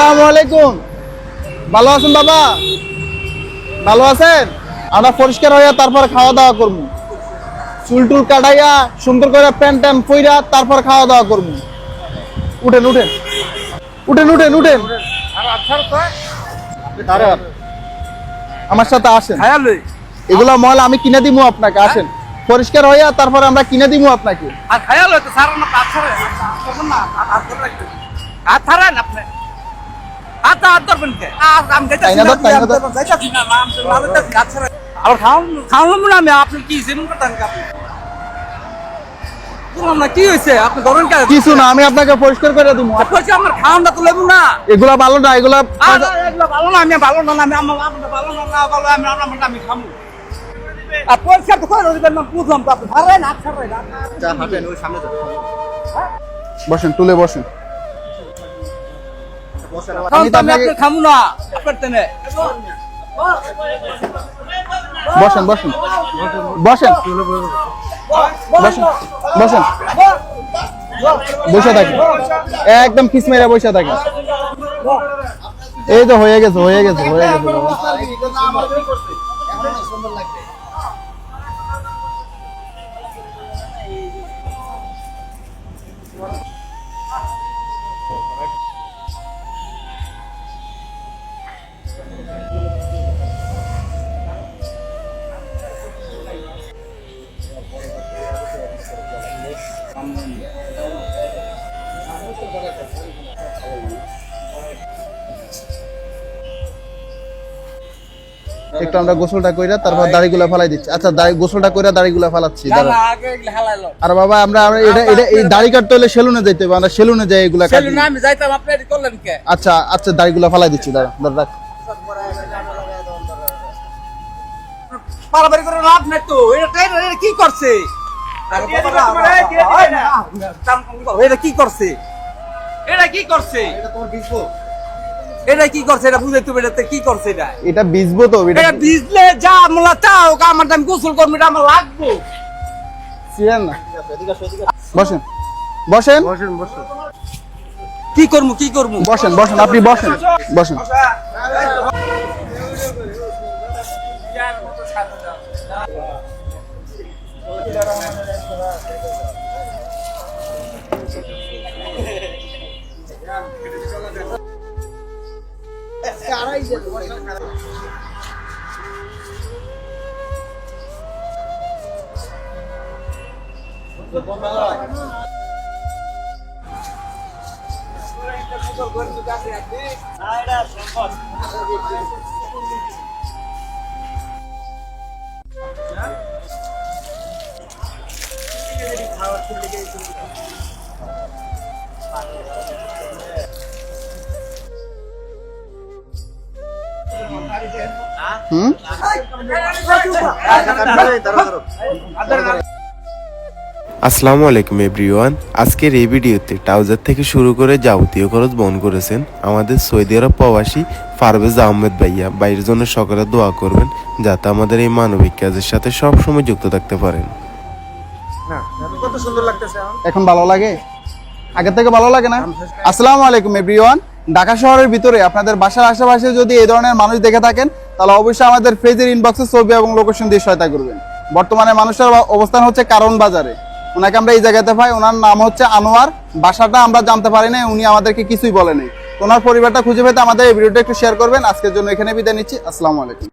আসসালামু আলাইকুম। ভালো আছেন বাবা? ভালো আছেন? আমরা পরিষ্কার হইয়া তারপর খাওয়া দাওয়া করবো। চুল টুল কাটাইয়া সুন্দর করে প্যান্ট ট্যান্ট পইরা তারপর খাওয়া দাওয়া করবো। উঠেন উঠেন উঠেন উঠেন উঠেন আমার সাথে আসেন। এগুলা ময়লা আমি কিনে দিব আপনাকে। আসেন, পরিষ্কার হইয়া তারপর আমরা কিনে দিব আপনাকে। কিছু না, আমি আপনাকে পরিষ্কার করে দিব। আমার খাওয়ানটা তো লেবু না, এগুলা ভালো না, এগুলা ভালো না, আমি ভালো না, আমি ভালো না, ভালো আমি খাবো। পরিষ্কার তো করে দিবেন না, বুঝলাম তো আপনি ভালো না। বসেন, তুলে বসেন। আমি খাবো না আপনার তেনে। বসেন বসেন বসেন বসেন বসেন, বসে থাকেন, একদম কিস মেরা বসে থাকেন। এই তো হয়ে গেছে হয়ে গেছে হয়ে গেছে। একটু আমরা গোসলটা কইরা তারপর দাড়িগুলা ফালাই দিচ্ছি। আচ্ছা, গোসলটা কইরা দাড়িগুলা ফালাচ্ছি। আর বাবা আমরা এটা এটা এই দাড়ি কাটতে হলে সেলুনে যাইতে হবে, আমরা সেলুনে যাই এগুলা কাটি। সেলুনে আমি যাইতাম, আপনি এটি করলেন কে? আচ্ছা আচ্ছা, দাড়িগুলা ফালাই দিচ্ছি। দাঁড়া রাখ। পারাবারি করে লাভ নাই তো। এটা কি করছে? এটা কি করছে? এটা কি করছে? এটা তোমার বিজবো। এটা কি করছে? এটা বুঝাই তুমি। এটা কি করছে? এটা বিজবো তো। এটা বিজলে যা মোলা চাও আমার দাম গোসল করবো, এটা আমার লাগবো। চিনেন না? বসেন বসেন বসেন। কি করবো কি করবো? বসেন বসেন, আপনি বসেন বসেন। আসসালামু আলাইকুম এভরিওয়ান। আজকের এই ভিডিওতে ট্রাউজার থেকে শুরু করে যাবতীয় খরচ বহন করেছেন আমাদের সৌদি আরব প্রবাসী পারভেজ আহমেদ ভাইয়া। বাইরের জন্য সকলে দোয়া করবেন যাতে আমাদের এই মানবিক কাজের সাথে সবসময় যুক্ত থাকতে পারেন। কত সুন্দর লাগতেছে এখন। ভালো লাগে? আগে থেকে ভালো লাগে না? আসসালামু আলাইকুম এভরিওয়ান। ঢাকা শহরের ভিতরে আপনাদের বাসার আশেপাশে যদি এই ধরনের মানুষ দেখে থাকেন তাহলে অবশ্যই আমাদের পেজের ইনবক্সে ছবি এবং লোকেশন দিয়ে সহায়তা করবেন। বর্তমানে মানুষের অবস্থান হচ্ছে কারণ বাজারে। ওনাকে আমরা এই জায়গাতে পাই। ওনার নাম হচ্ছে আনোয়ার। বাসাটা আমরা জানতে পারি না, উনি আমাদেরকে কিছুই বলে নাই। ওনার পরিবারটা খুঁজে পেতে আমাদের এই ভিডিওটা একটু শেয়ার করবেন। আজকের জন্য এখানে বিদায় নিচ্ছি। আসসালামু আলাইকুম।